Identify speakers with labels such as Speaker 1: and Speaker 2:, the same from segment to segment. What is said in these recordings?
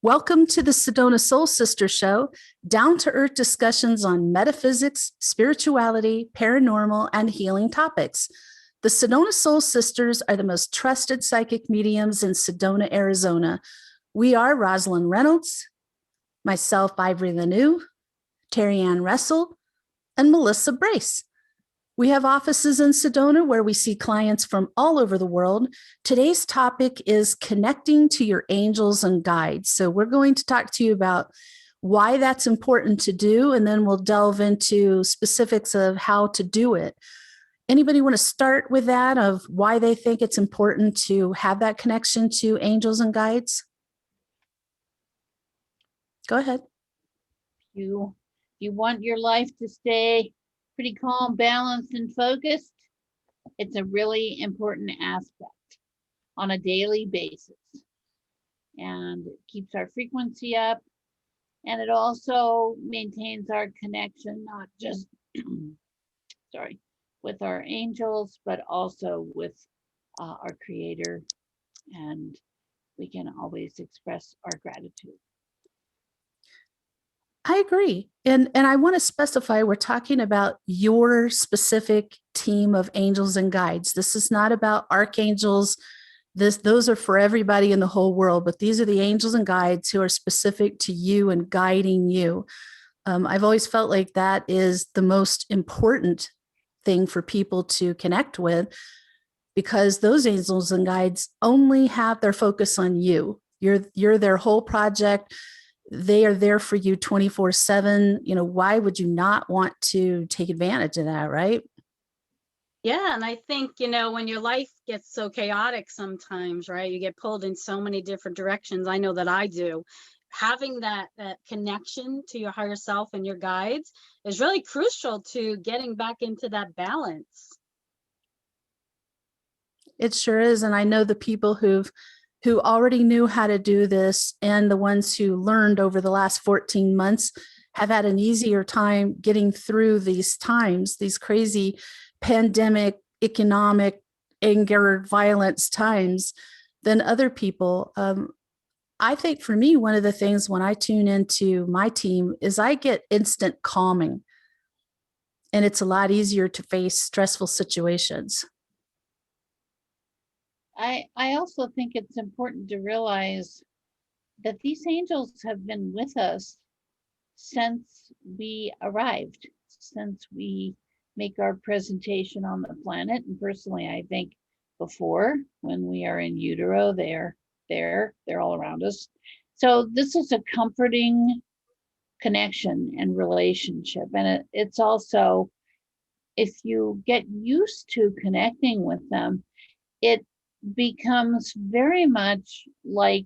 Speaker 1: Welcome to the Sedona Soul Sisters show, down-to-earth discussions on metaphysics, spirituality, paranormal, and healing topics. The Sedona Soul Sisters are the most trusted psychic mediums in Sedona, Arizona. We are Rosalind Reynolds, myself, Ivory Lanou, Terri-ann Russell, and Melissa Brace. We have offices in Sedona where we see clients from all over the world. Today's topic is connecting to your angels and guides. So we're going to talk to you about why that's important to do, and then we'll delve into specifics of how to do it. Anybody want to start with that, of why they think it's important to have that connection to angels and guides? Go ahead.
Speaker 2: You want your life to stay pretty calm, balanced, and focused. It's a really important aspect on a daily basis. And it keeps our frequency up. And it also maintains our connection, not just, with our angels, but also with our Creator. And we can always express our gratitude.
Speaker 1: I agree. And I want to specify, we're talking about your specific team of angels and guides. This is not about archangels. Those are for everybody in the whole world, but these are the angels and guides who are specific to you and guiding you. I've always felt like that is the most important thing for people to connect with, because those angels and guides only have their focus on you. You're their whole project. They are there for you 24/7. Why would you not want to take advantage of that, right?
Speaker 3: Yeah. And I think, when your life gets so chaotic sometimes, right, you get pulled in so many different directions. I know that I do. Having that connection to your higher self and your guides is really crucial to getting back into that balance.
Speaker 1: It sure is. And I know the people who already knew how to do this, and the ones who learned over the last 14 months have had an easier time getting through these times, these crazy pandemic, economic, anger, violence times, than other people. I think for me, one of the things when I tune into my team is I get instant calming, and it's a lot easier to face stressful situations.
Speaker 2: I also think it's important to realize that these angels have been with us since we arrived, since we make our presentation on the planet. And personally, I think before, when we are in utero, they're all around us. So this is a comforting connection and relationship. And it's also, if you get used to connecting with them, it becomes very much like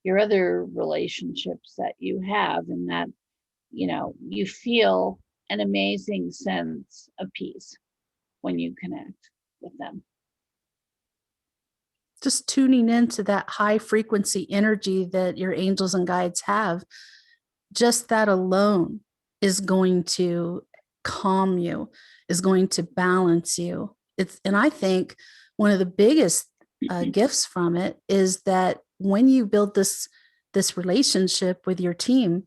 Speaker 2: your other relationships that you have, in that you feel an amazing sense of peace when you connect with them.
Speaker 1: Just tuning into that high frequency energy that your angels and guides have, just that alone is going to calm you, is going to balance you. And I think one of the biggest gifts from it is that when you build this relationship with your team,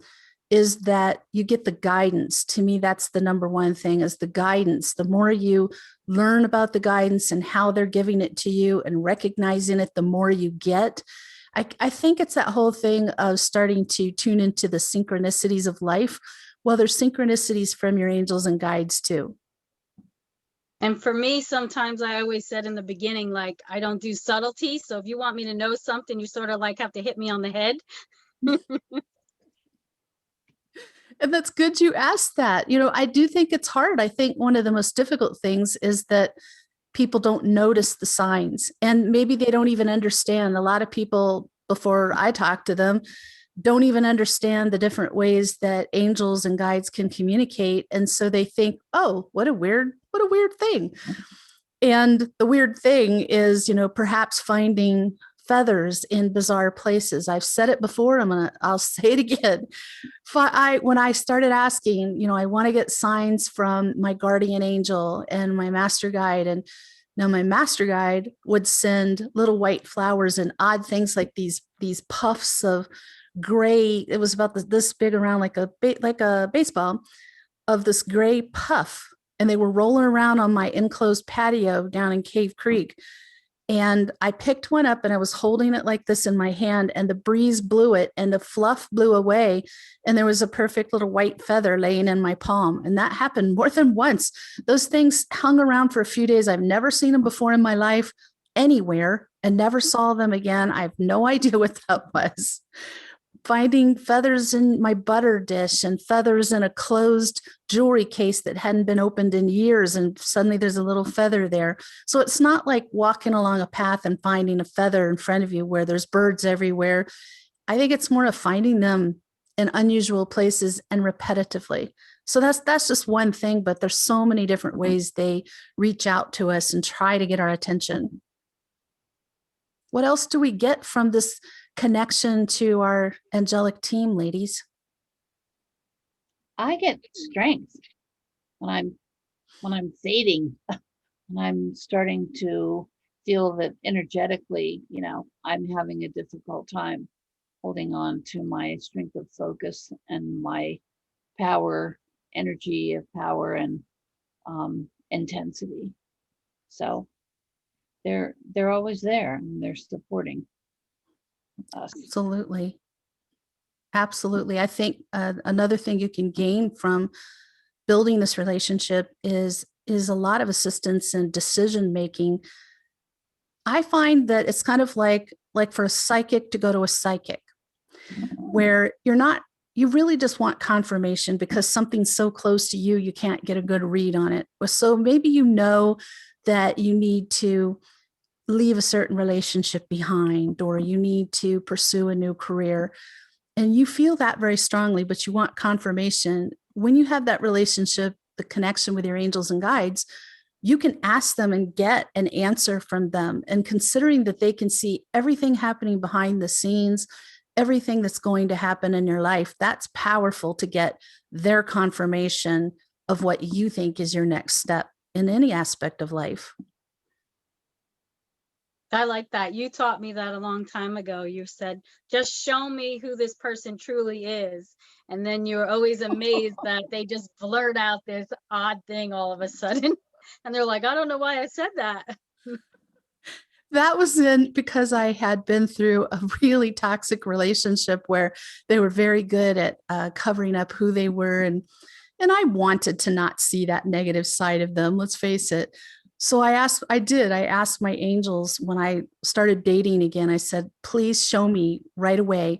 Speaker 1: is that you get the guidance. To me, that's the number one thing, is the guidance. The more you learn about the guidance and how they're giving it to you and recognizing it, the more you get. I think it's that whole thing of starting to tune into the synchronicities of life. Well, there's synchronicities from your angels and guides too.
Speaker 3: And for me, sometimes I always said in the beginning, like, I don't do subtlety. So if you want me to know something, you sort of like have to hit me on the head.
Speaker 1: And that's good you asked that. I do think it's hard. I think one of the most difficult things is that people don't notice the signs, and maybe they don't even understand. A lot of people, before I talk to them, don't even understand the different ways that angels and guides can communicate. And so they think, oh, what a weird thing. And the weird thing is, perhaps finding feathers in bizarre places. I've said it before. I'll say it again. When I started asking, I want to get signs from my guardian angel and my master guide, and Now, my master guide would send little white flowers and odd things like these puffs of gray. It was about this big around like a baseball of this gray puff. And they were rolling around on my enclosed patio down in Cave Creek. And I picked one up and I was holding it like this in my hand, and the breeze blew it and the fluff blew away. And there was a perfect little white feather laying in my palm. And that happened more than once. Those things hung around for a few days. I've never seen them before in my life anywhere and never saw them again. I have no idea what that was. Finding feathers in my butter dish and feathers in a closed jewelry case that hadn't been opened in years, and suddenly there's a little feather there. So it's not like walking along a path and finding a feather in front of you where there's birds everywhere. I think it's more of finding them in unusual places and repetitively. So that's just one thing, but there's so many different ways they reach out to us and try to get our attention. What else do we get from this connection to our angelic team, ladies?
Speaker 2: I get strength when I'm fading, when I'm starting to feel that energetically, I'm having a difficult time holding on to my strength of focus and my energy of power and intensity. So they're always there and they're supporting us.
Speaker 1: Absolutely. I think another thing you can gain from building this relationship is a lot of assistance in decision making. I find that it's kind of like for a psychic to go to a psychic, where you really just want confirmation because something's so close to you, you can't get a good read on it. So maybe that you need to leave a certain relationship behind, or you need to pursue a new career. And you feel that very strongly, but you want confirmation. When you have that relationship, the connection with your angels and guides, you can ask them and get an answer from them. And considering that they can see everything happening behind the scenes, everything that's going to happen in your life, that's powerful to get their confirmation of what you think is your next step in any aspect of life.
Speaker 3: I like that. You taught me that a long time ago. You said, just show me who this person truly is. And then you're always amazed that they just blurt out this odd thing all of a sudden. And they're like, I don't know why I said that.
Speaker 1: That was because I had been through a really toxic relationship where they were very good at covering up who they were. And I wanted to not see that negative side of them, let's face it. So I asked my angels when I started dating again. I said, please show me right away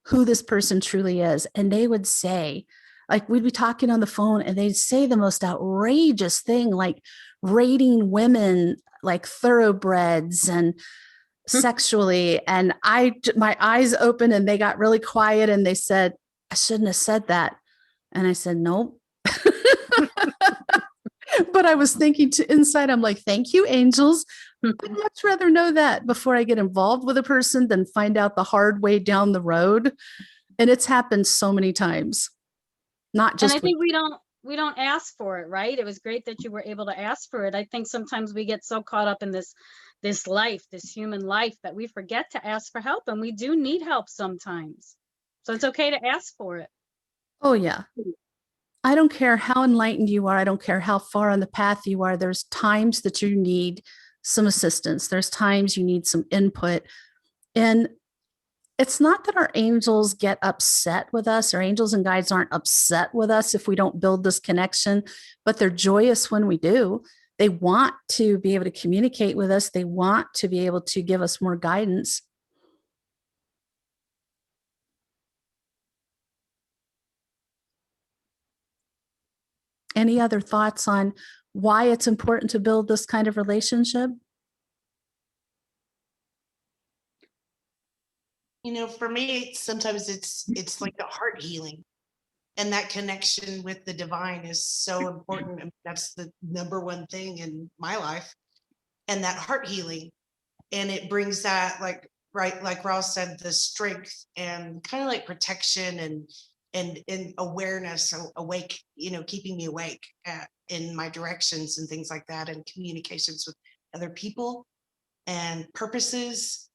Speaker 1: who this person truly is. And they would say, like, we'd be talking on the phone and they'd say the most outrageous thing, like rating women like thoroughbreds and sexually. And my eyes opened and they got really quiet and they said, I shouldn't have said that. And I said, nope. But I was thinking inside, I'm like, thank you, angels. I'd much rather know that before I get involved with a person than find out the hard way down the road. And it's happened so many times. Not just.
Speaker 3: And I think we don't ask for it, right? It was great that you were able to ask for it. I think sometimes we get so caught up in this life, this human life, that we forget to ask for help, and we do need help sometimes. So it's okay to ask for it.
Speaker 1: Oh, yeah. I don't care how enlightened you are. I don't care how far on the path you are. There's times that you need some assistance. There's times you need some input. And it's not that our angels get upset with us. Our angels and guides aren't upset with us if we don't build this connection, but they're joyous when we do. They want to be able to communicate with us. They want to be able to give us more guidance. Any other thoughts on why it's important to build this kind of relationship?
Speaker 4: For me, sometimes it's like the heart healing, and that connection with the divine is so important. I mean, that's the number one thing in my life, and that heart healing, and it brings that, like Ross said, the strength and kind of like protection and awareness, so awake, keeping me awake in my directions and things like that, and communications with other people and purposes,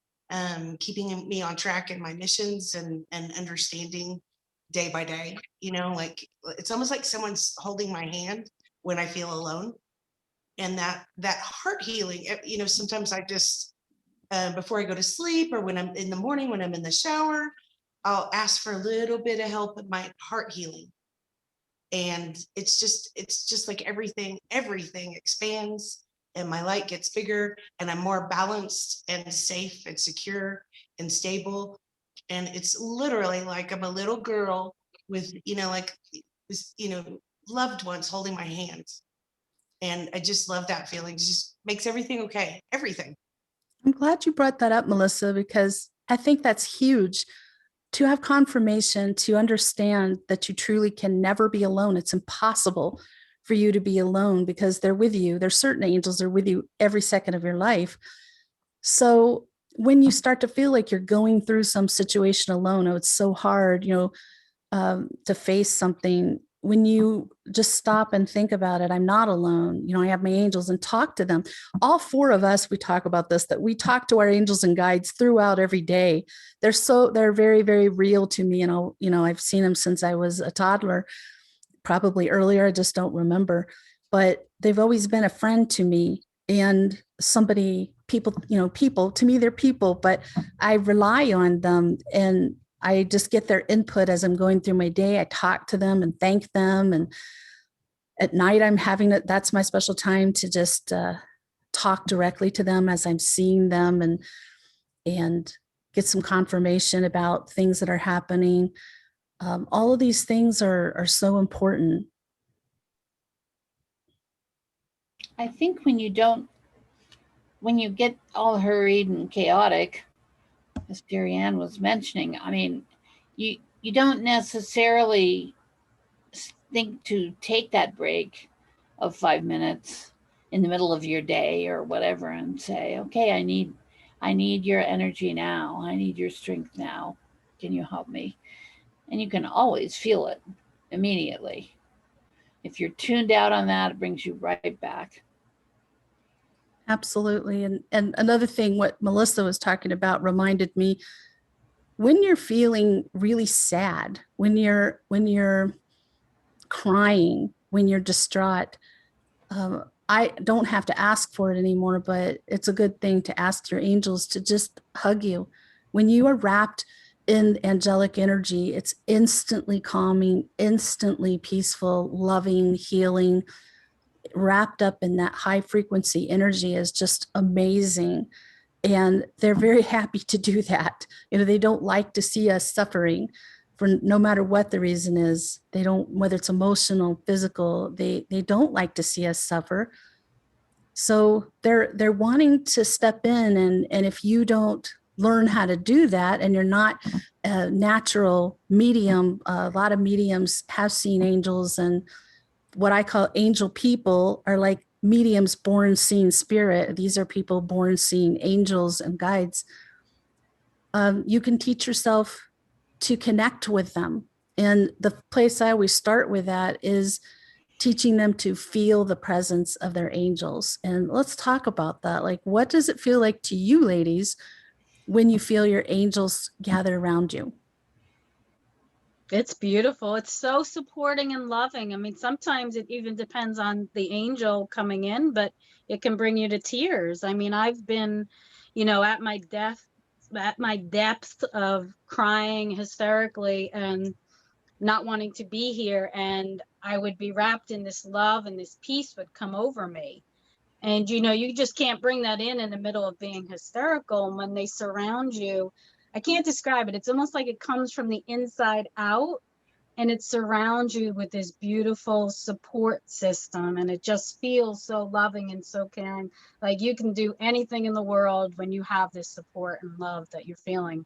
Speaker 4: keeping me on track in my missions and understanding day by day, you know, like it's almost like someone's holding my hand when I feel alone. And that heart healing, you know, sometimes I just, before I go to sleep or when I'm in the morning, when I'm in the shower, I'll ask for a little bit of help with my heart healing. And it's just like everything expands and my light gets bigger and I'm more balanced and safe and secure and stable. And it's literally like I'm a little girl with, you know, like, you know, loved ones holding my hands. And I just love that feeling. It just makes everything okay. Everything.
Speaker 1: I'm glad you brought that up, Melissa, because I think that's huge to have confirmation, to understand that you truly can never be alone. It's impossible for you to be alone because they're with you. There's certain angels that are with you every second of your life. So when you start to feel like you're going through some situation alone, oh, it's so hard, to face something. When you just stop and think about it, I'm not alone. I have my angels, and talk to them. All four of us, we talk about this, that we talk to our angels and guides throughout every day. They're very, very real to me. And I've seen them since I was a toddler, probably earlier. I just don't remember, but they've always been a friend to me and people to me, they're people, but I rely on them and I just get their input as I'm going through my day. I talk to them and thank them. And at night that's my special time to just talk directly to them as I'm seeing them and get some confirmation about things that are happening. All of these things are so important.
Speaker 2: I think when you get all hurried and chaotic, as Terri-ann was mentioning, I mean, you don't necessarily think to take that break of 5 minutes in the middle of your day or whatever and say, okay, I need your energy now. I need your strength now. Can you help me? And you can always feel it immediately. If you're tuned out on that, it brings you right back.
Speaker 1: Absolutely. And another thing, what Melissa was talking about reminded me, when you're feeling really sad, when you're crying, when you're distraught, I don't have to ask for it anymore, but it's a good thing to ask your angels to just hug you. When you are wrapped in angelic energy, it's instantly calming, instantly peaceful, loving, healing. Wrapped up in that high frequency energy is just amazing. And they're very happy to do that. They don't like to see us suffering for no matter what the reason is. They don't, whether it's emotional, physical, they don't like to see us suffer. So they're wanting to step in. And if you don't learn how to do that, and you're not a natural medium, a lot of mediums have seen angels, and what I call angel people are like mediums born seeing spirit. These are people born seeing angels and guides. You can teach yourself to connect with them. And the place I always start with that is teaching them to feel the presence of their angels. And let's talk about that. Like, what does it feel like to you, ladies, when you feel your angels gather around you?
Speaker 3: It's beautiful. It's so supporting and loving. I mean, sometimes it even depends on the angel coming in, but it can bring you to tears. I mean, I've been, at my depth of crying hysterically and not wanting to be here. And I would be wrapped in this love, and this peace would come over me. And, you just can't bring that in the middle of being hysterical. And when they surround you, I can't describe it. It's almost like it comes from the inside out, and it surrounds you with this beautiful support system. And it just feels so loving and so caring. Like you can do anything in the world when you have this support and love that you're feeling.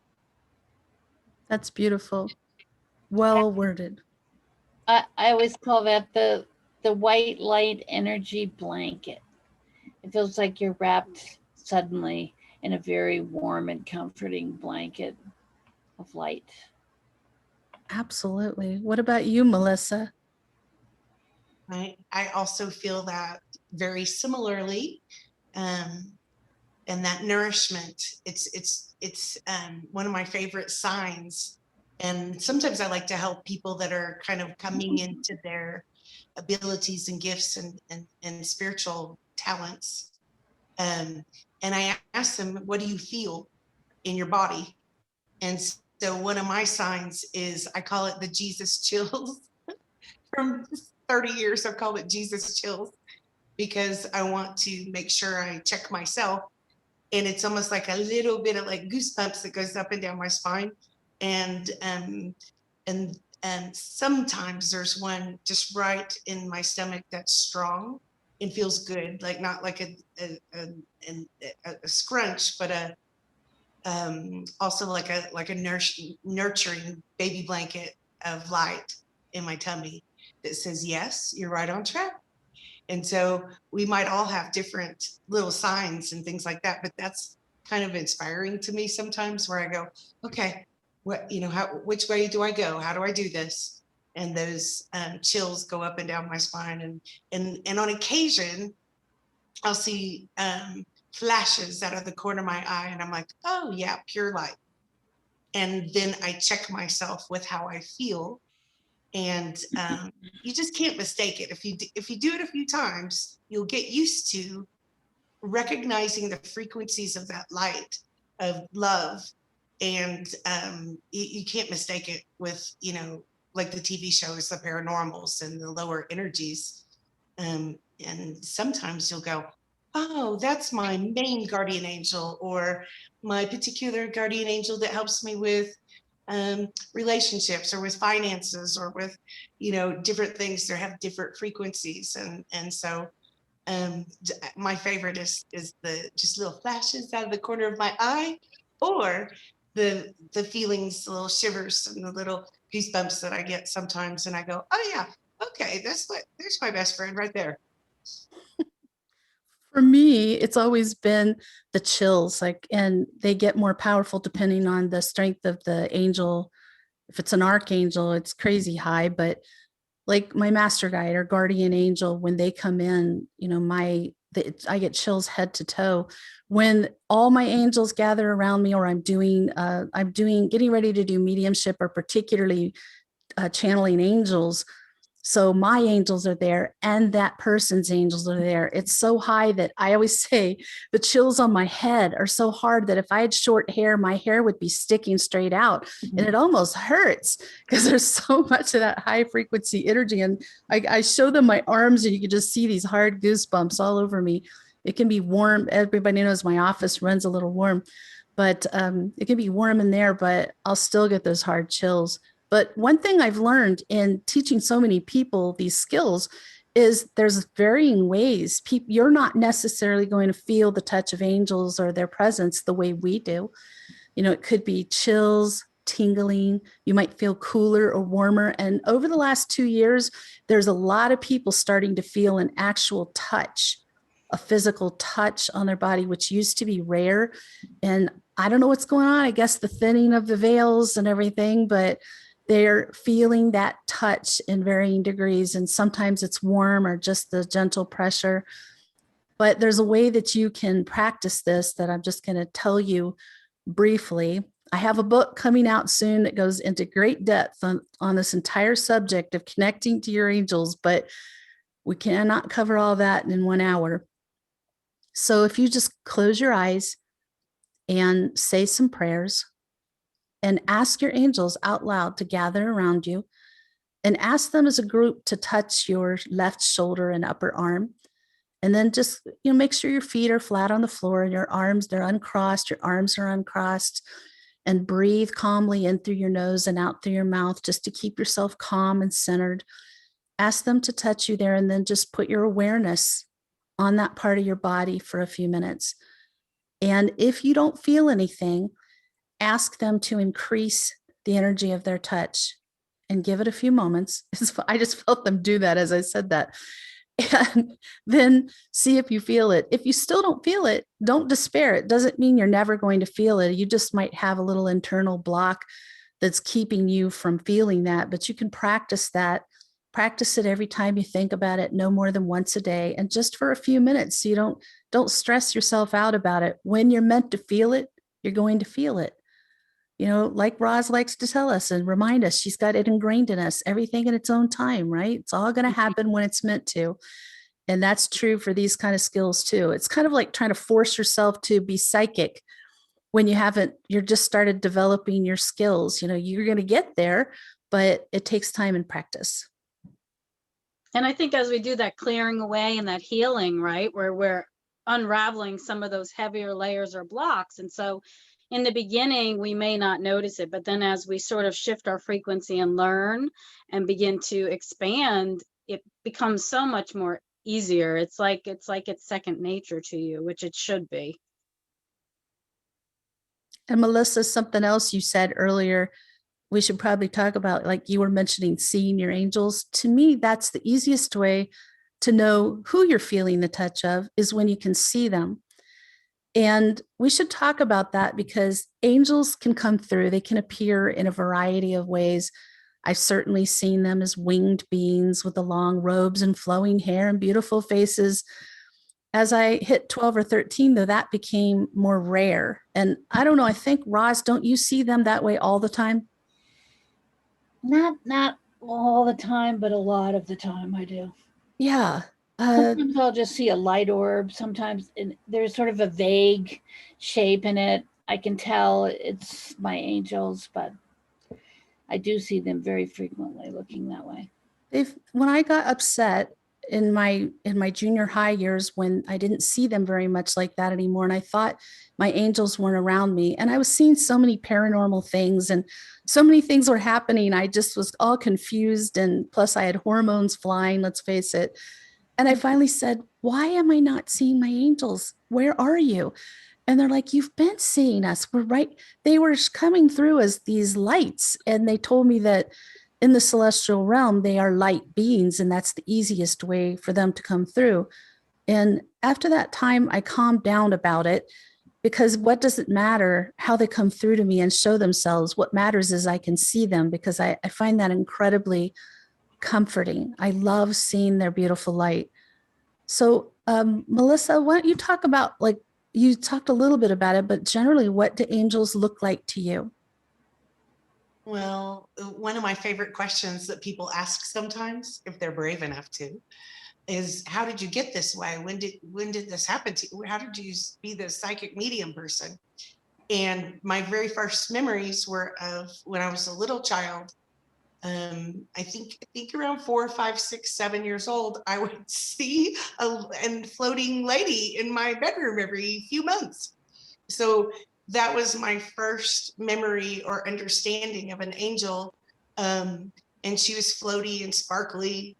Speaker 1: That's beautiful. Well worded.
Speaker 2: I always call that the white light energy blanket. It feels like you're wrapped suddenly in a very warm and comforting blanket of light.
Speaker 1: Absolutely. What about you, Melissa?
Speaker 4: I also feel that very similarly. and that nourishment. It's one of my favorite signs. And sometimes I like to help people that are kind of coming into their abilities and gifts and spiritual talents. And I ask them, what do you feel in your body? And so one of my signs is, I call it the Jesus chills. From 30 years, I've called it Jesus chills, because I want to make sure I check myself. And it's almost like a little bit of like goosebumps that goes up and down my spine. And sometimes there's one just right in my stomach that's strong and feels good, like not like a scrunch, but also like a nurturing baby blanket of light in my tummy that says, yes, you're right on track. And so we might all have different little signs and things like that, but that's kind of inspiring to me sometimes, where I go, okay, which way do I go? How do I do this? And those chills go up and down my spine. And on occasion, I'll see flashes out of the corner of my eye, and I'm like, oh yeah, pure light. And then I check myself with how I feel. And you just can't mistake it. If you do it a few times, you'll get used to recognizing the frequencies of that light of love. And you can't mistake it with, like the TV shows, the paranormals and the lower energies. And sometimes you'll go, oh, that's my main guardian angel, or my particular guardian angel that helps me with relationships or with finances or with, different things. They have different frequencies. And so my favorite is the just little flashes out of the corner of my eye, or the feelings, the little shivers and the little goosebumps that I get sometimes. And I go, oh yeah, okay, there's my best friend right there.
Speaker 1: For me, it's always been the chills, and they get more powerful depending on the strength of the angel. If it's an archangel, it's crazy high, but like my master guide or guardian angel, when they come in, I get chills head to toe. When all my angels gather around me, or I'm getting ready to do mediumship, or particularly channeling angels. So my angels are there and that person's angels are there. It's so high that I always say the chills on my head are so hard that if I had short hair, my hair would be sticking straight out. And it almost hurts because there's so much of that high frequency energy. And I show them my arms, and you can just see these hard goosebumps all over me. It can be warm. Everybody knows my office runs a little warm, but it can be warm in there, but I'll still get those hard chills. But one thing I've learned in teaching so many people these skills is there's varying ways. You're not necessarily going to feel the touch of angels or their presence the way we do. It could be chills, tingling. You might feel cooler or warmer. And over the last 2 years, there's a lot of people starting to feel an actual touch, a physical touch on their body, which used to be rare. And I don't know what's going on. I guess the thinning of the veils and everything, but they're feeling that touch in varying degrees. And sometimes it's warm or just the gentle pressure. But there's a way that you can practice this that I'm just going to tell you briefly. I have a book coming out soon that goes into great depth on this entire subject of connecting to your angels, but we cannot cover all that in 1 hour. So if you just close your eyes and say some prayers, and ask your angels out loud to gather around you, and ask them as a group to touch your left shoulder and upper arm. And then just, make sure your feet are flat on the floor and your arms, they're uncrossed, your arms are uncrossed, and breathe calmly in through your nose and out through your mouth, just to keep yourself calm and centered. Ask them to touch you there, and then just put your awareness on that part of your body for a few minutes. And if you don't feel anything, ask them to increase the energy of their touch and give it a few moments. I just felt them do that as I said that. And then see if you feel it. If you still don't feel it, don't despair. It doesn't mean you're never going to feel it. You just might have a little internal block that's keeping you from feeling that, but you can practice that Practice it every time you think about it, no more than once a day, and just for a few minutes. So you don't stress yourself out about it. When you're meant to feel it, you're going to feel it. Like Roz likes to tell us and remind us, she's got it ingrained in us, everything in its own time, right? It's all going to happen when it's meant to. And that's true for these kind of skills too. It's kind of like trying to force yourself to be psychic when you're just started developing your skills. You're going to get there, but it takes time and practice.
Speaker 3: And I think as we do that clearing away and that healing, right, where we're unraveling some of those heavier layers or blocks. And so in the beginning, we may not notice it, but then as we sort of shift our frequency and learn and begin to expand, it becomes so much more easier. It's like it's second nature to you, which it should be.
Speaker 1: And Melissa, something else you said earlier, we should probably talk about, like you were mentioning, seeing your angels. To me, that's the easiest way to know who you're feeling the touch of, is when you can see them. And we should talk about that, because angels can come through. They can appear in a variety of ways. I've certainly seen them as winged beings with the long robes and flowing hair and beautiful faces. As I hit 12 or 13, though, that became more rare. And I don't know, I think, Roz, don't you see them that way all the time?
Speaker 2: Not all the time, but a lot of the time I do.
Speaker 1: Yeah.
Speaker 2: Sometimes I'll just see a light orb. Sometimes there's sort of a vague shape in it. I can tell it's my angels, but I do see them very frequently looking that way.
Speaker 1: When I got upset in my junior high years, when I didn't see them very much like that anymore, and I thought my angels weren't around me, and I was seeing so many paranormal things and so many things were happening, I just was all confused. And plus I had hormones flying, let's face it. And I finally said, why am I not seeing my angels? Where are you? And they're like, you've been seeing us. We're right. They were coming through as these lights. And they told me that in the celestial realm, they are light beings, and that's the easiest way for them to come through. And after that time, I calmed down about it, because what does it matter how they come through to me and show themselves? What matters is I can see them, because I find that incredibly comforting. I love seeing their beautiful light. So, Melissa, why don't you talk about, like, you talked a little bit about it, but generally, what do angels look like to you?
Speaker 4: Well, one of my favorite questions that people ask sometimes, if they're brave enough to, is how did you get this way? When did this happen to you? How did you be the psychic medium person? And my very first memories were of when I was a little child. I think around 4, 5, 6, 7 years old, I would see a floating lady in my bedroom every few months. So that was my first memory or understanding of an angel. And she was floaty and sparkly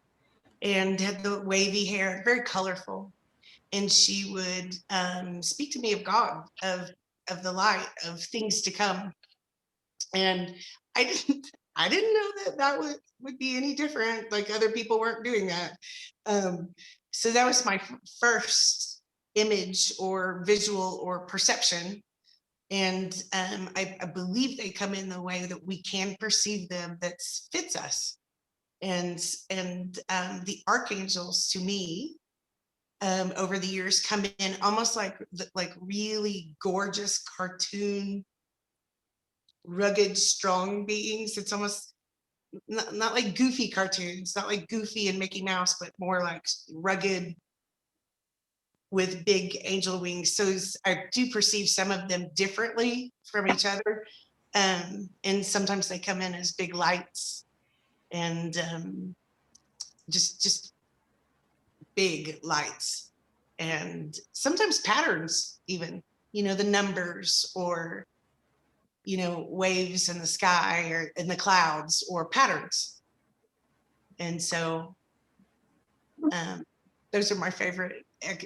Speaker 4: and had the wavy hair, very colorful. And she would speak to me of God, of the light, of things to come. And I didn't know that would be any different. Like, other people weren't doing that. So that was my first image or visual or perception. And I believe they come in the way that we can perceive them that fits us. And the archangels, to me, over the years, come in almost like really gorgeous cartoon, rugged, strong beings. It's almost not like goofy cartoons, not like Goofy and Mickey Mouse, but more like rugged with big angel wings. So I do perceive some of them differently from each other. And sometimes they come in as big lights and just big lights, and sometimes patterns, even, the numbers, or, waves in the sky or in the clouds, or patterns. And so those are my favorite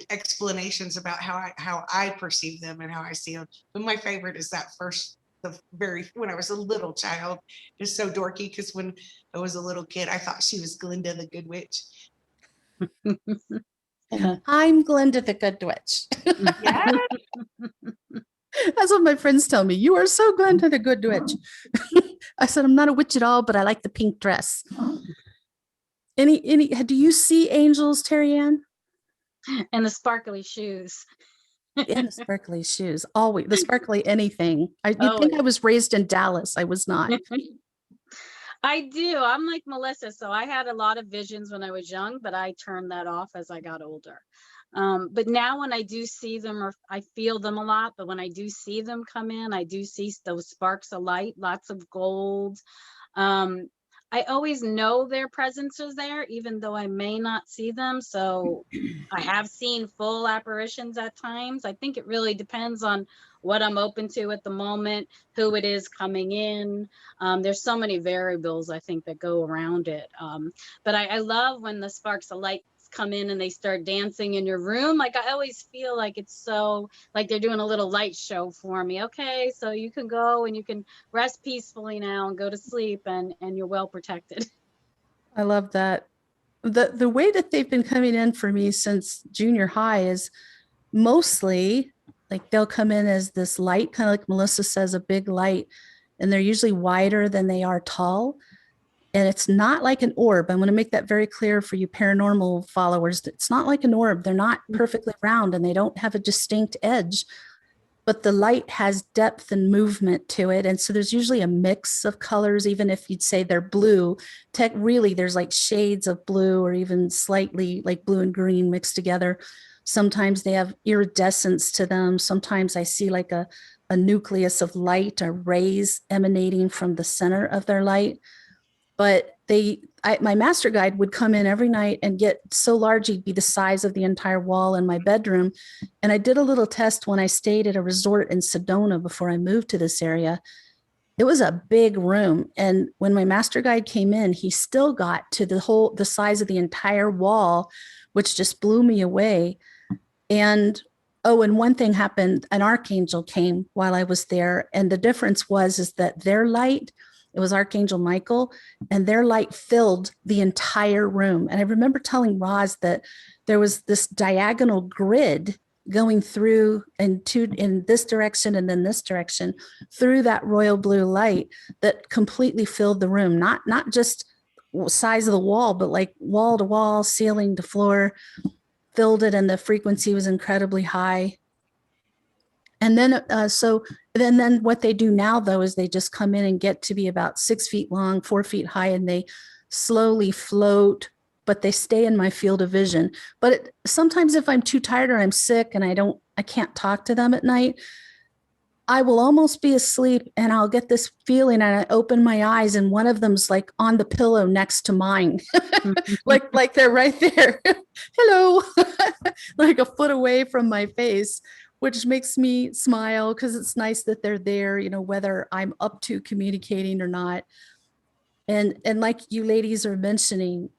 Speaker 4: explanations about how I perceive them and how I see them. But my favorite is that when I was a little child. It's so dorky, because when I was a little kid, I thought she was Glinda the Good Witch.
Speaker 1: I'm Glinda the Good Witch.
Speaker 4: Yeah.
Speaker 1: That's what my friends tell me. You are so Glinda the Good Witch. I said, I'm not a witch at all, but I like the pink dress. Do you see angels, Terri-ann?
Speaker 3: And the sparkly shoes.
Speaker 1: And the sparkly shoes, always the sparkly anything. You'd think I
Speaker 3: Always.
Speaker 1: was raised in Dallas. I was not.
Speaker 3: I do. I'm like Melissa. So I had a lot of visions when I was young, but I turned that off as I got older. But now when I do see them, or I feel them a lot, but when I do see them come in, I do see those sparks of light, lots of gold. I always know their presence is there, even though I may not see them. So I have seen full apparitions at times. I think it really depends on what I'm open to at the moment, who it is coming in. There's so many variables, I think, that go around it. But I love when the sparks of light come in and they start dancing in your room. Like, I always feel like it's so, like they're doing a little light show for me. Okay, so you can go and you can rest peacefully now and go to sleep, and you're well protected.
Speaker 1: I love that. The way that they've been coming in for me since junior high is mostly like they'll come in as this light, kind of like Melissa says, a big light, and they're usually wider than they are tall. And it's not like an orb. I'm going to make that very clear for you paranormal followers. It's not like an orb. They're not perfectly round and they don't have a distinct edge, but the light has depth and movement to it. And so there's usually a mix of colors, even if you'd say they're blue. Really, there's like shades of blue or even slightly like blue and green mixed together. Sometimes they have iridescence to them. Sometimes I see like a nucleus of light or rays emanating from the center of their light. But my master guide would come in every night and get so large he'd be the size of the entire wall in my bedroom. And I did a little test when I stayed at a resort in Sedona before I moved to this area. It was a big room, and when my master guide came in, he still got to the size of the entire wall, which just blew me away. And and one thing happened: an archangel came while I was there, and the difference is that their light, it was Archangel Michael, and their light filled the entire room. And I remember telling Roz that there was this diagonal grid going through in this direction and then this direction through that royal blue light that completely filled the room, not just size of the wall, but like wall to wall, ceiling to floor, filled it, and the frequency was incredibly high. And then, then what they do now, though, is they just come in and get to be about 6 feet long, 4 feet high, and they slowly float, but they stay in my field of vision. But sometimes if I'm too tired or I'm sick and I can't talk to them at night, I will almost be asleep and I'll get this feeling and I open my eyes and one of them's like on the pillow next to mine. like they're right there. Hello. Like a foot away from my face, which makes me smile because it's nice that they're there, whether I'm up to communicating or not. And like you ladies are mentioning,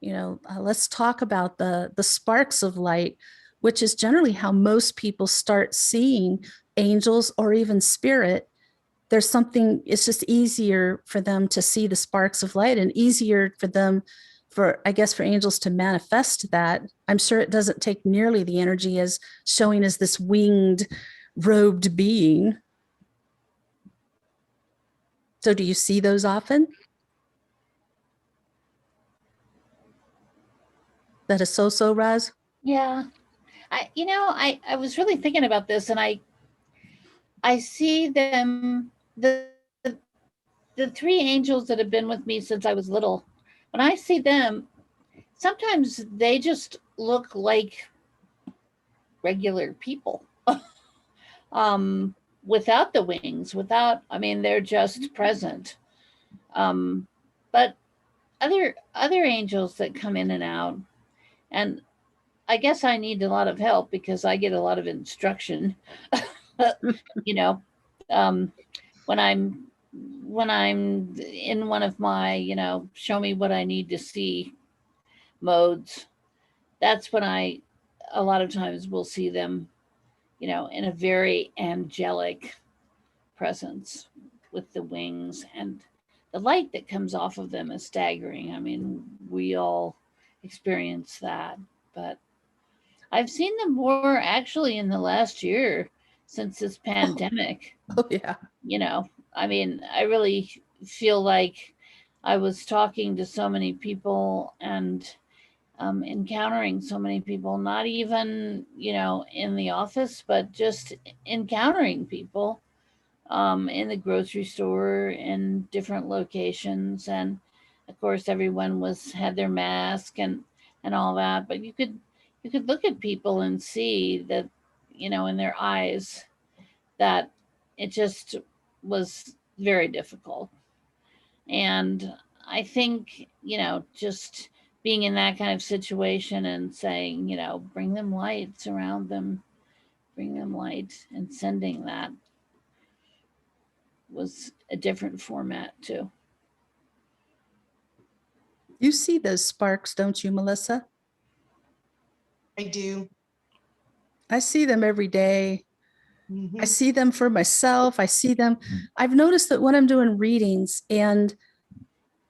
Speaker 1: let's talk about the sparks of light, which is generally how most people start seeing angels or even spirit. It's just easier for them to see the sparks of light and easier for them for angels to manifest that. I'm sure it doesn't take nearly the energy as showing as this winged, robed being. So do you see those often? That is so, Roz?
Speaker 2: Yeah. I was really thinking about this, and I see them, the three angels that have been with me since I was little. When I see them, sometimes they just look like regular people. Without the wings, they're just present. But other angels that come in and out, and I guess I need a lot of help because I get a lot of instruction. When I'm in one of my, show me what I need to see modes, that's when I a lot of times will see them, in a very angelic presence with the wings, and the light that comes off of them is staggering. I mean, we all experience that, but I've seen them more actually in the last year since this pandemic.
Speaker 1: Oh yeah.
Speaker 2: I really feel like I was talking to so many people, and encountering so many people, not even, in the office, but just encountering people in the grocery store, in different locations. And of course, everyone had their mask and all that. But you could look at people and see that, in their eyes, that it just was very difficult. And I think, just being in that kind of situation and saying, bring them light, surround them, bring them light, and sending that was a different format too.
Speaker 1: You see those sparks, don't you, Melissa?
Speaker 4: I do.
Speaker 1: I see them every day. I
Speaker 4: Mhm.
Speaker 1: see them for myself. I see them. I've noticed that when I'm doing readings and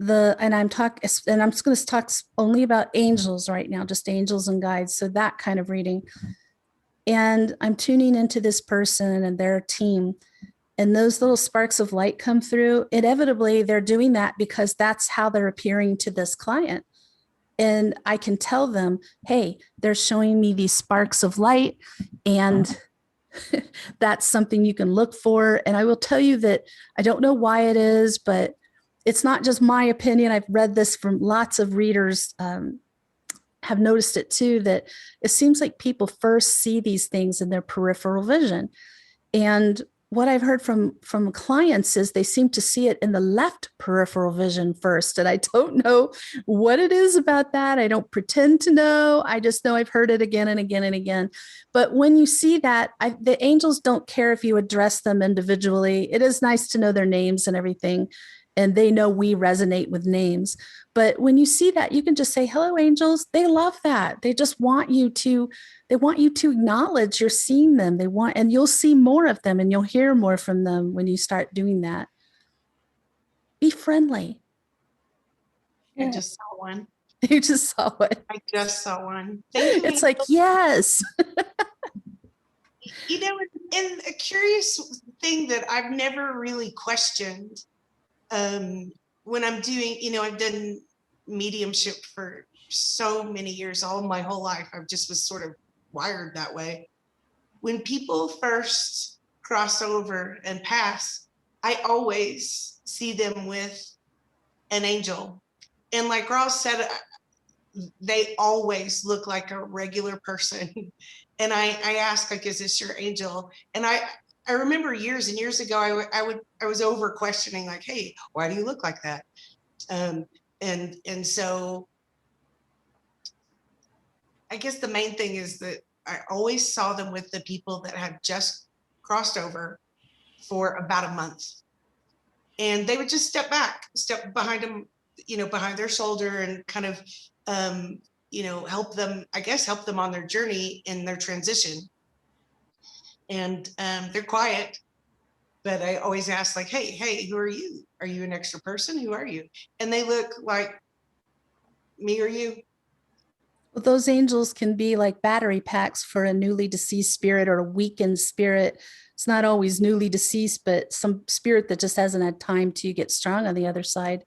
Speaker 1: I'm just going to talk only about angels right now, just angels and guides. So that kind of reading. And I'm tuning into this person and their team, and those little sparks of light come through. Inevitably, they're doing that because that's how they're appearing to this client. And I can tell them, hey, they're showing me these sparks of light, and that's something you can look for. And I will tell you that I don't know why it is, but it's not just my opinion. I've read this from lots of readers, have noticed it too, that it seems like people first see these things in their peripheral vision. And what I've heard from clients is they seem to see it in the left peripheral vision first. And I don't know what it is about that. I don't pretend to know. I just know I've heard it again and again and again. But when you see that, the angels don't care if you address them individually. It is nice to know their names and everything. And they know we resonate with names. But when you see that, you can just say, hello, angels. They love that. They just want you to acknowledge you're seeing them. And you'll see more of them and you'll hear more from them when you start doing that. Be friendly.
Speaker 4: I just saw one.
Speaker 1: You just saw it.
Speaker 4: I just saw one. Thank you.
Speaker 1: It's like, yes.
Speaker 4: And a curious thing that I've never really questioned when I'm doing, I've done mediumship for so many years, all my whole life. I just was sort of wired that way. When people first cross over and pass, I always see them with an angel. And like Ross said, they always look like a regular person. And I ask, like, is this your angel? And I remember years and years ago, I was over questioning, like, hey, why do you look like that? And so I guess the main thing is that I always saw them with the people that had just crossed over for about a month. And they would just step behind them, behind their shoulder, and kind of, help them on their journey in their transition. And they're quiet, but I always ask, like, hey, who are you? Are you an extra person? Who are you? And they look like me or you.
Speaker 1: Well, those angels can be like battery packs for a newly deceased spirit or a weakened spirit. It's not always newly deceased, but some spirit that just hasn't had time to get strong on the other side.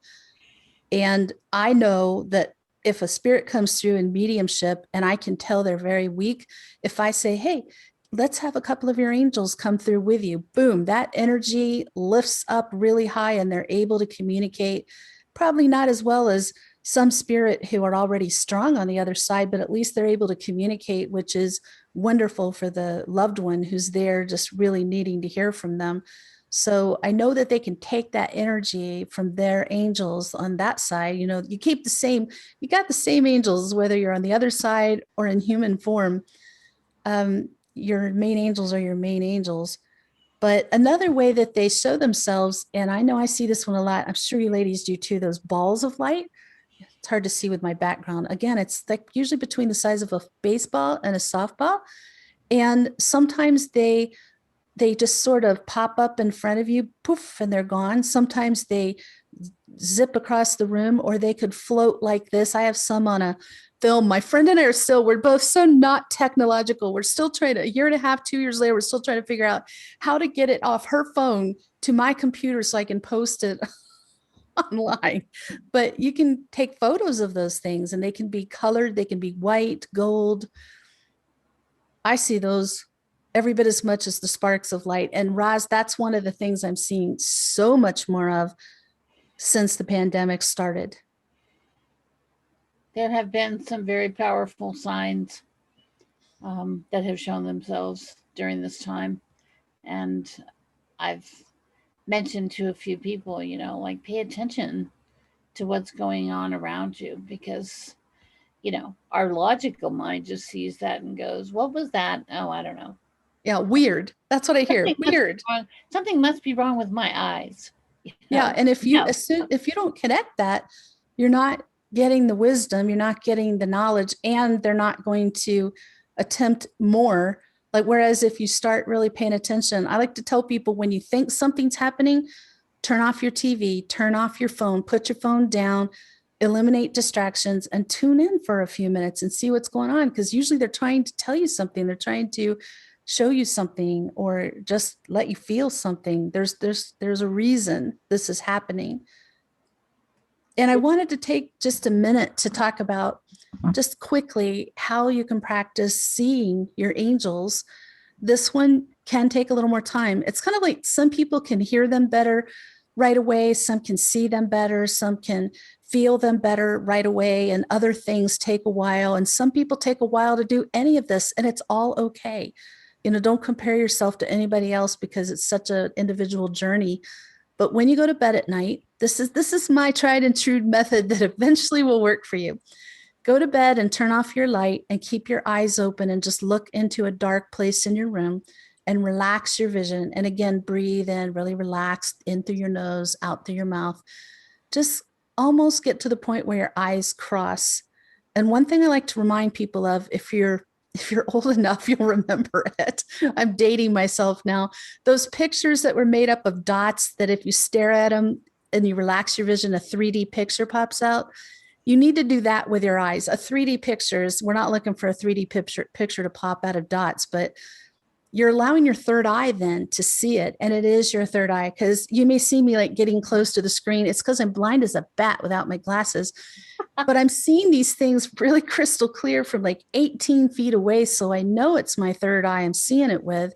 Speaker 1: And I know that if a spirit comes through in mediumship and I can tell they're very weak, if I say, hey, let's have a couple of your angels come through with you, boom, that energy lifts up really high and they're able to communicate, probably not as well as some spirit who are already strong on the other side, but at least they're able to communicate, which is wonderful for the loved one who's there just really needing to hear from them. So I know that they can take that energy from their angels on that side. You got the same angels, whether you're on the other side or in human form. Your main angels are your main angels. But another way that they show themselves, and I know I see this one a lot, I'm sure you ladies do too, those balls of light. It's hard to see with my background. Again, it's like usually between the size of a baseball and a softball. And sometimes they just sort of pop up in front of you, poof, and they're gone. Sometimes they zip across the room, or they could float like this. I have some on a film. My friend and I we're both so not technological. We're still trying to, a year and a half, 2 years later, we're still trying to figure out how to get it off her phone to my computer so I can post it online, but you can take photos of those things and they can be colored, they can be white, gold. I see those every bit as much as the sparks of light. And Roz, that's one of the things I'm seeing so much more of since the pandemic started.
Speaker 2: There have been some very powerful signs that have shown themselves during this time. And I've mentioned to a few people, like pay attention to what's going on around you, because, our logical mind just sees that and goes, what was that? Oh, I don't know.
Speaker 1: Yeah, weird. That's what I hear. Weird.
Speaker 2: Something must be wrong with my eyes.
Speaker 1: Yeah, and if you if you don't connect that, you're not getting the wisdom, you're not getting the knowledge, and they're not going to attempt more. Like, whereas if you start really paying attention, I like to tell people, when you think something's happening, turn off your TV, turn off your phone, put your phone down, eliminate distractions, and tune in for a few minutes and see what's going on. Because usually they're trying to tell you something, they're trying to show you something, or just let you feel something. There's a reason this is happening. And I wanted to take just a minute to talk about, just quickly, how you can practice seeing your angels. This one can take a little more time. It's kind of like, some people can hear them better right away, some can see them better, some can feel them better right away, and other things take a while. And some people take a while to do any of this, and it's all okay. Don't compare yourself to anybody else, because it's such an individual journey. But when you go to bed at night, this is my tried and true method that eventually will work for you. Go to bed and turn off your light and keep your eyes open and just look into a dark place in your room and relax your vision. And again, breathe in, really relax, in through your nose, out through your mouth. Just almost get to the point where your eyes cross. And one thing I like to remind people of, if you're old enough, you'll remember it. I'm dating myself now. Those pictures that were made up of dots, that if you stare at them and you relax your vision, a 3D picture pops out. You need to do that with your eyes. A 3D pictures, we're not looking for a 3D picture to pop out of dots, but you're allowing your third eye then to see it. And it is your third eye, because you may see me like getting close to the screen. It's because I'm blind as a bat without my glasses. But I'm seeing these things really crystal clear from like 18 feet away. So I know it's my third eye I'm seeing it with.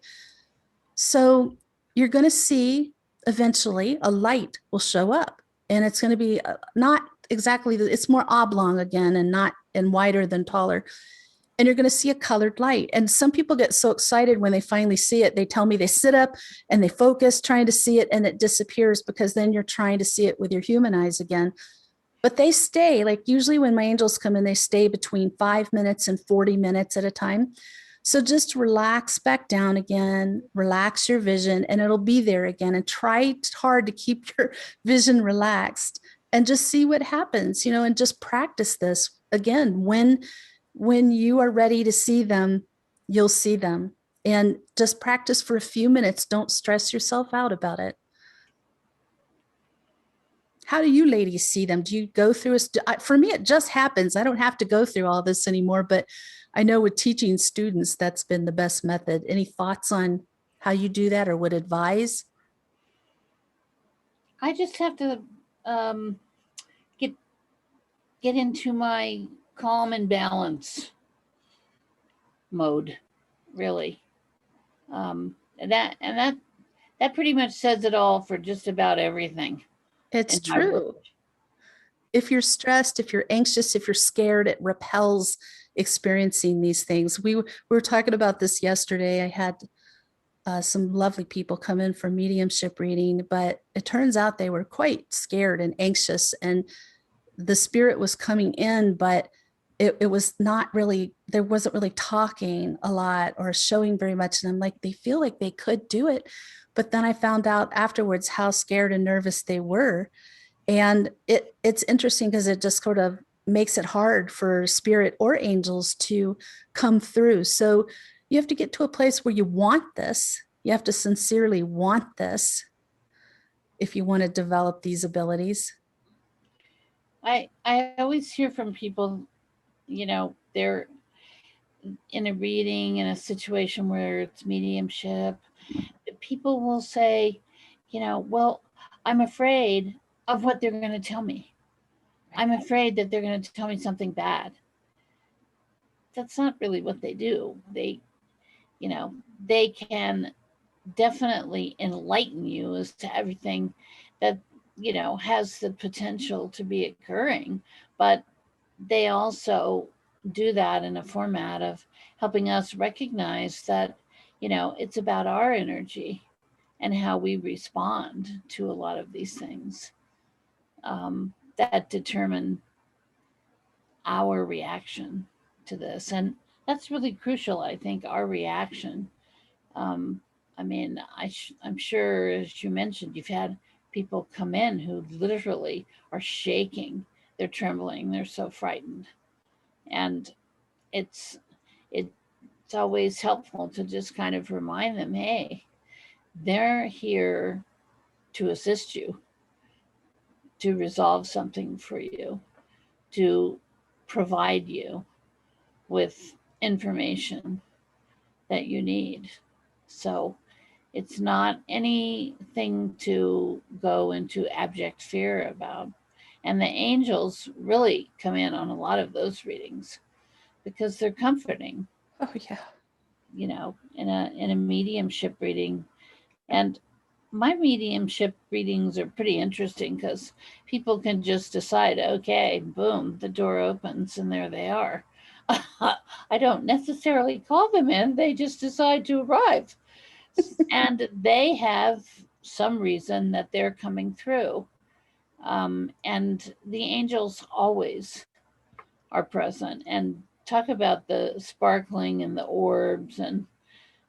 Speaker 1: So you're going to see eventually a light will show up, and it's going to be not exactly, it's more oblong again, and wider than taller. And you're going to see a colored light. And some people get so excited when they finally see it. They tell me they sit up and they focus trying to see it, and it disappears, because then you're trying to see it with your human eyes again. But they stay, like, usually when my angels come in, they stay between 5 minutes and 40 minutes at a time. So just relax back down again, relax your vision, and it'll be there again. And try hard to keep your vision relaxed and just see what happens, and just practice this again. When you are ready to see them, you'll see them. And just practice for a few minutes. Don't stress yourself out about it. How do you ladies see them? Do you go through for me, it just happens. I don't have to go through all this anymore, but I know with teaching students, that's been the best method. Any thoughts on how you do that, or would advise?
Speaker 2: I just have to get into my calm and balance mode, really. And that pretty much says it all for just about everything.
Speaker 1: It's true. If you're stressed, if you're anxious, if you're scared, it repels experiencing these things. We were talking about this yesterday. I had some lovely people come in for mediumship reading, but it turns out they were quite scared and anxious, and the spirit was coming in, but it was not really, there wasn't really talking a lot or showing very much. And I'm like, they feel like they could do it. But then I found out afterwards how scared and nervous they were. And it's interesting, because it just sort of makes it hard for spirit or angels to come through. So you have to get to a place where you want this. You have to sincerely want this if you want to develop these abilities.
Speaker 2: I always hear from people, they're in a reading, in a situation where it's mediumship. People will say, well, I'm afraid of what they're going to tell me. I'm afraid that they're going to tell me something bad. That's not really what they do. They, you know, they can definitely enlighten you as to everything that, you know, has the potential to be occurring, but they also do that in a format of helping us recognize that, you know, it's about our energy and how we respond to a lot of these things that determine our reaction to this. And that's really crucial, I think, our reaction. Um, I mean, I'm sure, as you mentioned, you've had people come in who literally are shaking, they're trembling, they're so frightened. And it's it's always helpful to just kind of remind them, hey, they're here to assist you, to resolve something for you, to provide you with information that you need. So it's not anything to go into abject fear about. And the angels really come in on a lot of those readings because they're comforting.
Speaker 1: Oh, yeah.
Speaker 2: You know, in a mediumship reading. And my mediumship readings are pretty interesting because people can just decide, okay, boom, the door opens and there they are. I don't necessarily call them in, they just decide to arrive. And they have some reason that they're coming through. And the angels always are present. And talk about the sparkling and the orbs and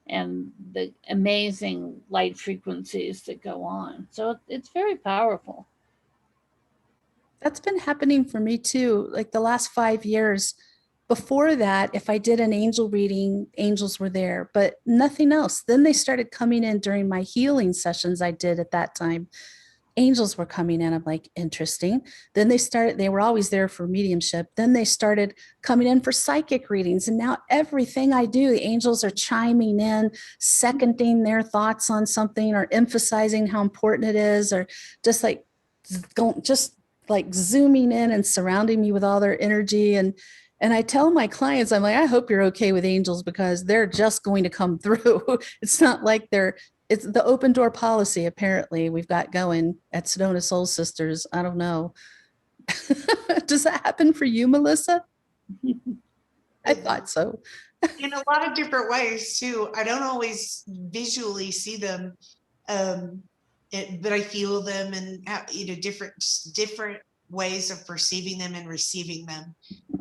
Speaker 2: the amazing light frequencies that go on. So it's very powerful.
Speaker 1: That's been happening for me too. Like the last 5 years. Before that, if I did an angel reading, angels were there, but nothing else. Then they started coming in during my healing sessions I did at that time. Angels were coming in. I'm like, interesting. Then they were always there for mediumship. Then they started coming in for psychic readings. And now everything I do, the angels are chiming in, seconding their thoughts on something or emphasizing how important it is, or just like zooming in and surrounding me with all their energy. And I tell my clients, I'm like, I hope you're okay with angels because they're just going to come through. It's not like it's the open door policy, apparently, we've got going at Sedona Soul Sisters. I don't know. Does that happen for you, Melissa? I thought so.
Speaker 4: In a lot of different ways too. I don't always visually see them, but I feel them, and different ways of perceiving them and receiving them.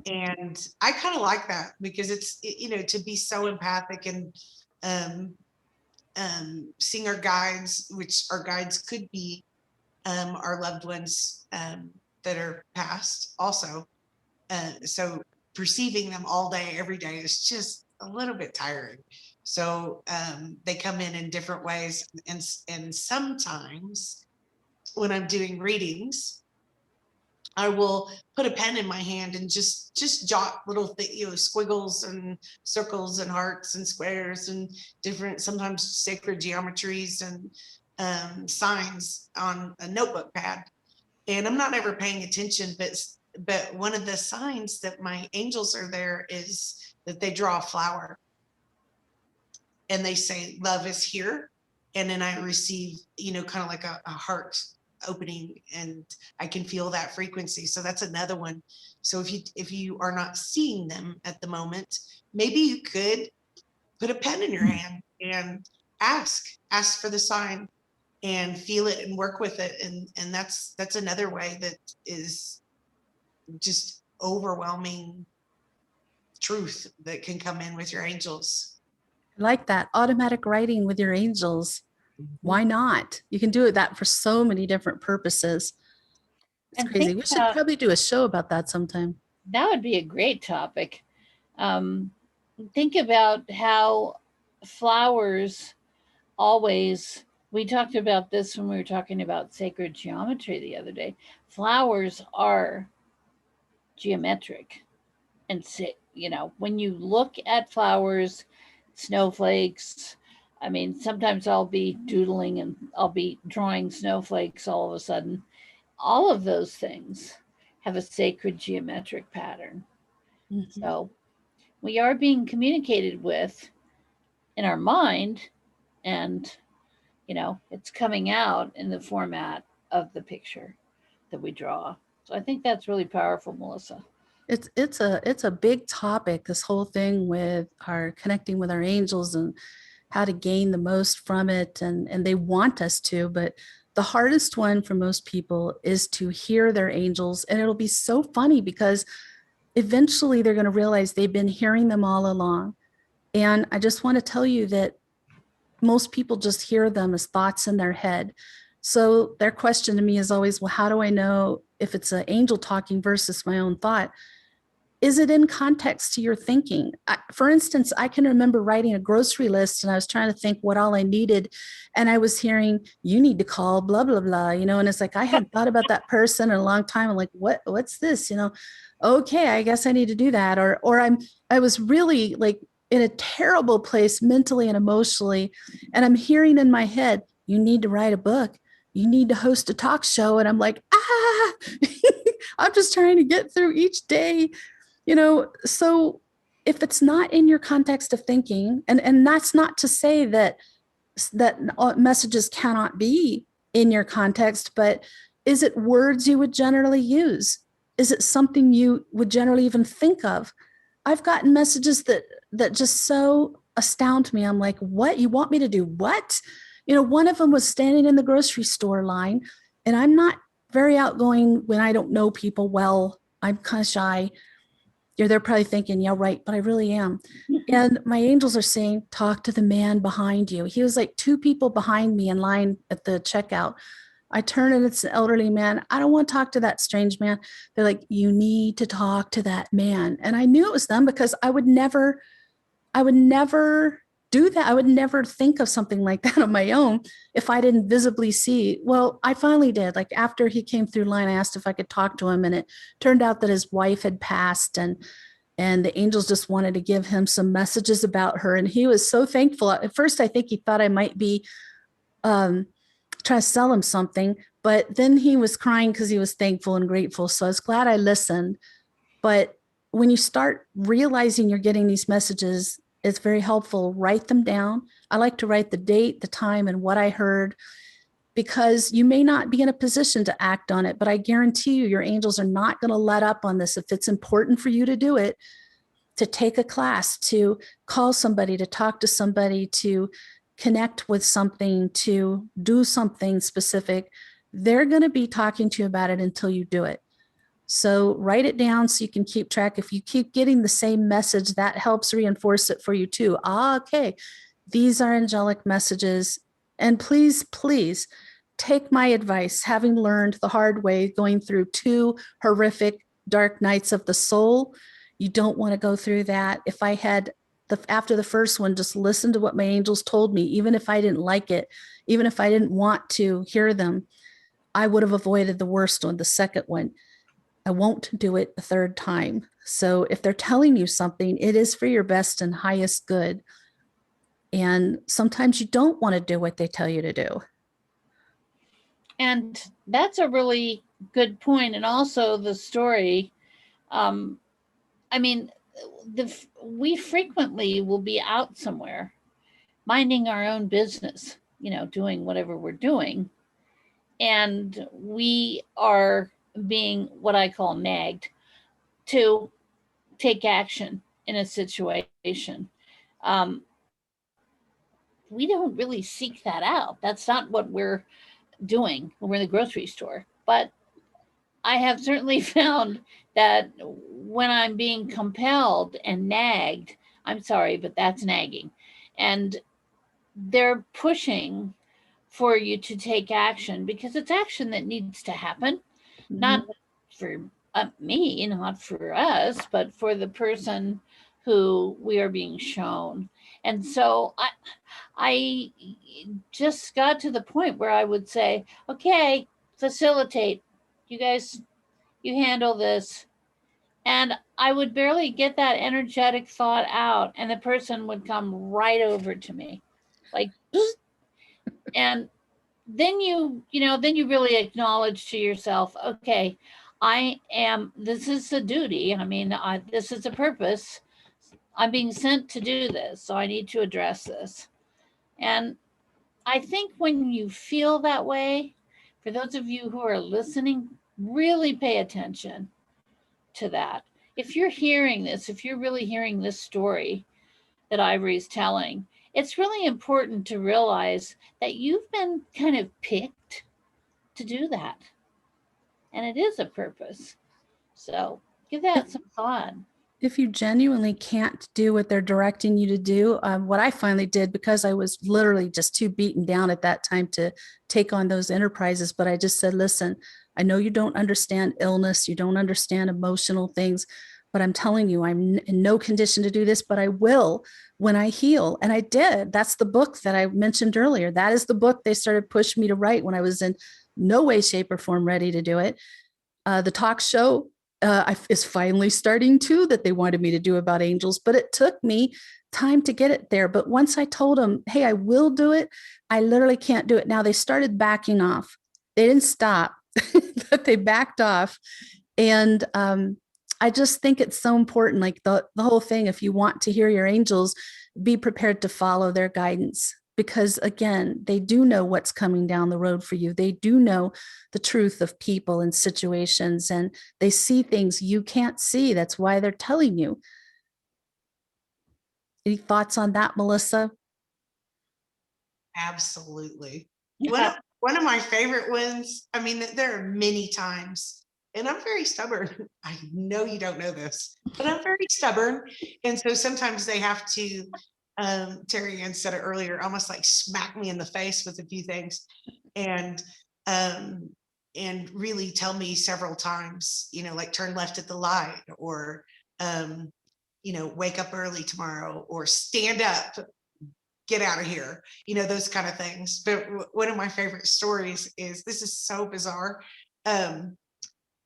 Speaker 4: And I kind of like that because it's to be so empathic and seeing our guides, which our guides could be our loved ones that are passed also. So perceiving them all day, every day is just a little bit tiring. So they come in different ways. And sometimes when I'm doing readings, I will put a pen in my hand and just jot little squiggles and circles and hearts and squares and different, sometimes sacred geometries and signs on a notebook pad. And I'm not ever paying attention, but one of the signs that my angels are there is that they draw a flower and they say, love is here. And then I receive, kind of like a heart opening, and I can feel that frequency. So that's another one. So if you are not seeing them at the moment, maybe you could put a pen in your hand and ask for the sign and feel it and work with it. And that's another way that is just overwhelming truth that can come in with your angels.
Speaker 1: I like that automatic writing with your angels. Why not? You can do that for so many different purposes. It's
Speaker 2: And
Speaker 1: crazy. We should probably do a show about that sometime.
Speaker 2: That would be a great topic. Think about how flowers always, we talked about this when we were talking about sacred geometry the other day. Flowers are geometric. And when you look at flowers, snowflakes, I mean, sometimes I'll be doodling and I'll be drawing snowflakes all of a sudden. all of those things have a sacred geometric pattern.
Speaker 1: Mhm.
Speaker 2: So we are being communicated with in our mind, and it's coming out in the format of the picture that we draw. So I think that's really powerful, Melissa.
Speaker 1: It's a big topic, this whole thing with our connecting with our angels and how to gain the most from it. And they want us to, but the hardest one for most people is to hear their angels. And it'll be so funny because eventually they're going to realize they've been hearing them all along. And I just want to tell you that most people just hear them as thoughts in their head. So their question to me is always, well, how do I know if it's an angel talking versus my own thought? Is it in context to your thinking? For instance, I can remember writing a grocery list and I was trying to think what all I needed. And I was hearing, you need to call blah, blah, blah, and it's like, I hadn't thought about that person in a long time. I'm like, what's this? Okay, I guess I need to do that. Or I was really like in a terrible place mentally and emotionally. And I'm hearing in my head, you need to write a book. You need to host a talk show. And I'm like, I'm just trying to get through each day. So if it's not in your context of thinking, and that's not to say that messages cannot be in your context, but is it words you would generally use? Is it something you would generally even think of? I've gotten messages that just so astound me. I'm like, what? You want me to do what? One of them was standing in the grocery store line, and I'm not very outgoing when I don't know people well. I'm kind of shy. They're probably thinking, yeah, right, but I really am. And my angels are saying, talk to the man behind you. He was like 2 people behind me in line at the checkout. I turn and it's an elderly man. I don't want to talk to that strange man. They're like, you need to talk to that man. And I knew it was them because I would never do that. I would never think of something like that on my own if I didn't visibly see. Well, I finally did. Like after he came through line, I asked if I could talk to him, and it turned out that his wife had passed, and the angels just wanted to give him some messages about her. And he was so thankful. At first, I think he thought I might be trying to sell him something, but then he was crying because he was thankful and grateful. So I was glad I listened. But when you start realizing you're getting these messages, it's very helpful. Write them down. I like to write the date, the time, and what I heard, because you may not be in a position to act on it, but I guarantee you, your angels are not going to let up on this. If it's important for you to do it, to take a class, to call somebody, to talk to somebody, to connect with something, to do something specific, they're going to be talking to you about it until you do it. So write it down so you can keep track. If you keep getting the same message, that helps reinforce it for you too. Okay, these are angelic messages. And please, please take my advice, having learned the hard way, going through 2 horrific dark nights of the soul. You don't want to go through that. If I had after the first one, just listen to what my angels told me, even if I didn't like it, even if I didn't want to hear them, I would have avoided the worst one, the second one. I won't do it a 3rd time. So if they're telling you something, it is for your best and highest good. And sometimes you don't want to do what they tell you to do.
Speaker 2: And that's a really good point. And also the story. I mean, we frequently will be out somewhere minding our own business, doing whatever we're doing. And we are being what I call nagged to take action in a situation. Um, we don't really seek that out. That's not what we're doing when we're in the grocery store. But I have certainly found that when I'm being compelled and nagged, I'm sorry, but that's nagging. And they're pushing for you to take action because it's action that needs to happen, not for me, not for us, but for the person who we are being shown. And so I just got to the point where I would say, okay, facilitate. You guys, you handle this. And I would barely get that energetic thought out, and the person would come right over to me, like, and then you really acknowledge to yourself, okay, this is a duty. I mean, this is a purpose. I'm being sent to do this, so I need to address this. And I think when you feel that way, for those of you who are listening, really pay attention to that. If you're hearing this, if you're really hearing this story that Ivory's telling, it's really important to realize that you've been kind of picked to do that. And it is a purpose. So give that some thought.
Speaker 1: If you genuinely can't do what they're directing you to do, what I finally did, because I was literally just too beaten down at that time to take on those enterprises, but I just said, listen, I know you don't understand illness, you don't understand emotional things, but I'm telling you, I'm in no condition to do this, but I will when I heal. And I did. That's the book that I mentioned earlier. That is the book they started pushing me to write when I was in no way, shape, or form ready to do it. The talk show is finally starting too, that they wanted me to do about angels, but it took me time to get it there. But once I told them, hey, I will do it, I literally can't do it now. They started backing off. They didn't stop, but they backed off. And I just think it's so important, like the whole thing, if you want to hear your angels, be prepared to follow their guidance. Because again, they do know what's coming down the road for you. They do know the truth of people and situations, and they see things you can't see. That's why they're telling you. Any thoughts on that, Melissa?
Speaker 4: Absolutely.
Speaker 2: Yeah.
Speaker 4: One of my favorite ones, I mean, there are many times, and I'm very stubborn. I know you don't know this, but I'm very stubborn. And so sometimes they have to, Terri-ann said it earlier, almost like smack me in the face with a few things. And really tell me several times, like turn left at the light, or wake up early tomorrow, or stand up, get out of here, those kind of things. But one of my favorite stories is, this is so bizarre.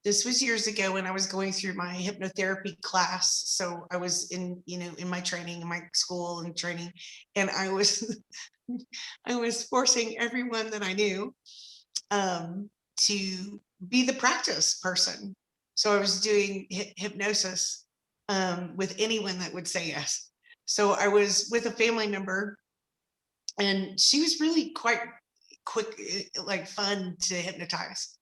Speaker 4: This was years ago when I was going through my hypnotherapy class. So I was in my training, in my school and training, and I was I was forcing everyone that I knew to be the practice person. So I was doing hypnosis with anyone that would say yes. So I was with a family member, and she was really quite quick, like fun to hypnotize.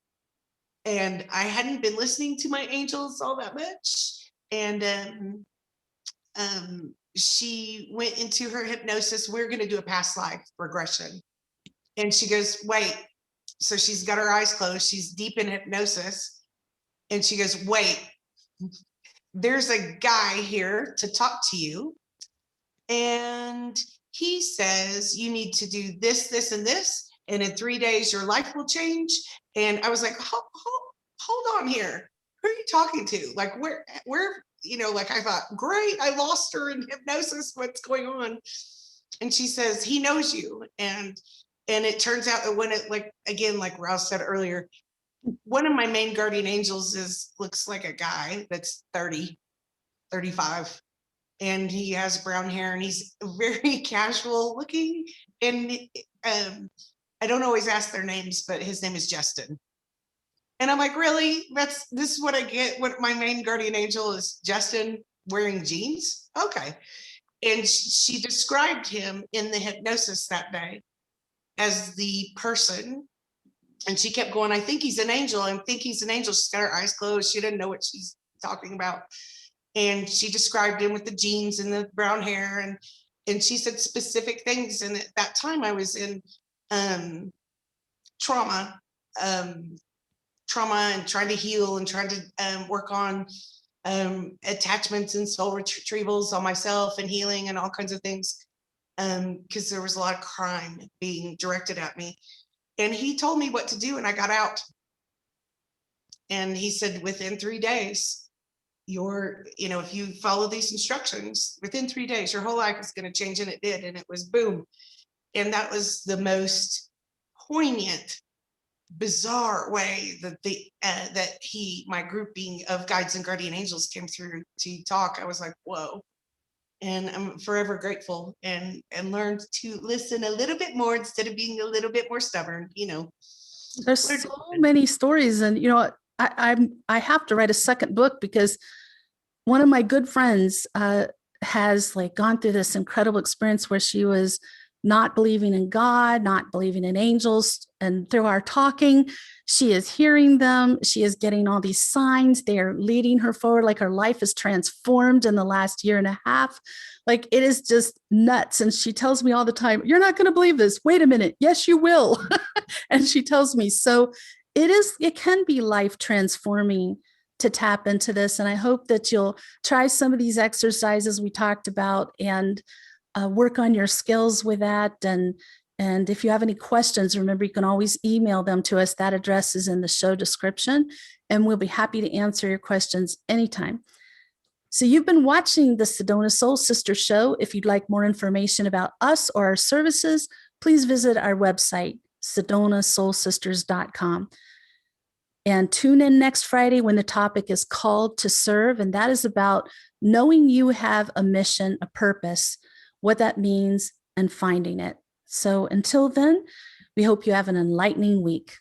Speaker 4: And I hadn't been listening to my angels all that much. And she went into her hypnosis. We're going to do a past life regression. And she goes, wait. So she's got her eyes closed. She's deep in hypnosis. And she goes, wait, there's a guy here to talk to you. And he says you need to do this, this, and this. And in 3 days, your life will change. And I was like, hold on here. Who are you talking to? Like, where, like I thought, great, I lost her in hypnosis. What's going on? And she says, he knows you. And it turns out that when it, like, again, like Rouse said earlier, one of my main guardian angels looks like a guy that's 30, 35. And he has brown hair, and he's very casual looking. And I don't always ask their names, but his name is Justin. And I'm like, really? This is what I get? What my main guardian angel is, Justin wearing jeans? Okay. And she described him in the hypnosis that day as the person. And she kept going, I think he's an angel. I think he's an angel. She's got her eyes closed. She didn't know what she's talking about. And she described him with the jeans and the brown hair. And she said specific things. And at that time I was in trauma and trying to heal and trying to work on attachments and soul retrievals on myself and healing and all kinds of things, because there was a lot of crime being directed at me. And he told me what to do, and I got out. And he said, within 3 days, if you follow these instructions, within 3 days, your whole life is going to change. And it did. And it was boom. And that was the most poignant, bizarre way that my grouping of guides and guardian angels came through to talk. I was like, whoa. And I'm forever grateful, and learned to listen a little bit more instead of being a little bit more stubborn,
Speaker 1: There's
Speaker 4: Learn-
Speaker 1: so many stories, and I have to write a second book because one of my good friends has like gone through this incredible experience where she was not believing in God, not believing in angels, and through our talking, she is hearing them. She is getting all these signs. They are leading her forward. Like her life is transformed in the last year and a half. Like it is just nuts. And she tells me all the time, "You're not going to believe this. Wait a minute. Yes, you will." And she tells me, so it can be life transforming to tap into this. And I hope that you'll try some of these exercises we talked about and work on your skills with that. And if you have any questions, remember, you can always email them to us. That address is in the show description, and we'll be happy to answer your questions anytime. So you've been watching the Sedona Soul Sisters show. If you'd like more information about us or our services, please visit our website, sedonasoulsisters.com. And tune in next Friday when the topic is called to serve. And that is about knowing you have a mission, a purpose, what that means, and finding it. So until then, we hope you have an enlightening week.